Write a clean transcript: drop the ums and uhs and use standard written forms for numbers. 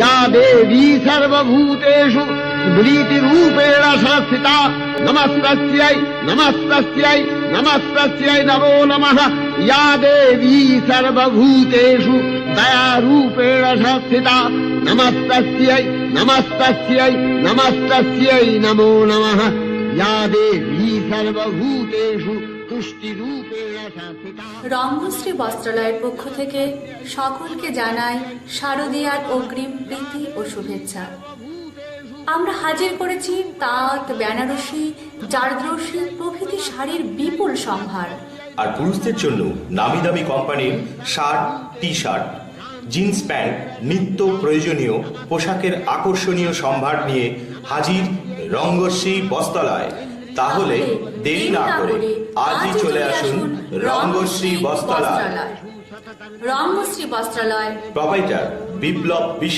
या देवी सर्वभूतेषु प्रीतिरूपेण संस्थिता नमस्तस्यै नमस्तस्यै नमस्तस्यै नमो नमः। या देवी सर्वभूतेषु दयारूपेण संस्थिता नमस्तस्यै नमस्तस्यै नमस्तस्यै नमो नमः। या देवी सर्वभूतेषु तुष्टिरूपेण संस्थिता। রঙ্গশ্রী বস্ত্রালয়ের পক্ষ থেকে সকলকে জানাই শারদীয়ার অগ্রিম প্রীতি ও শুভেচ্ছা। আমরা হাজির করেছি তাঁত, বেনারসি, জারদৌসি প্রভৃতি শাড়ির বিপুল সম্ভার। আর পুরুষদের জন্য নামি দামি কোম্পানির shirt, T shirt, jeans pant, নিত্য প্রয়োজনীয় পোশাকের আকর্ষণীয় সম্ভার নিয়ে হাজির রঙ্গশ্রী বস্ত্রালয়। তাহলে দেরি না করে আজই চলে আসুন রঙ্গশ্রী বস্ত্রালয়। রঙ্গশ্রী বস্ত্রালয়, প্রোপাইটার বিপ্লব বিশ্ব।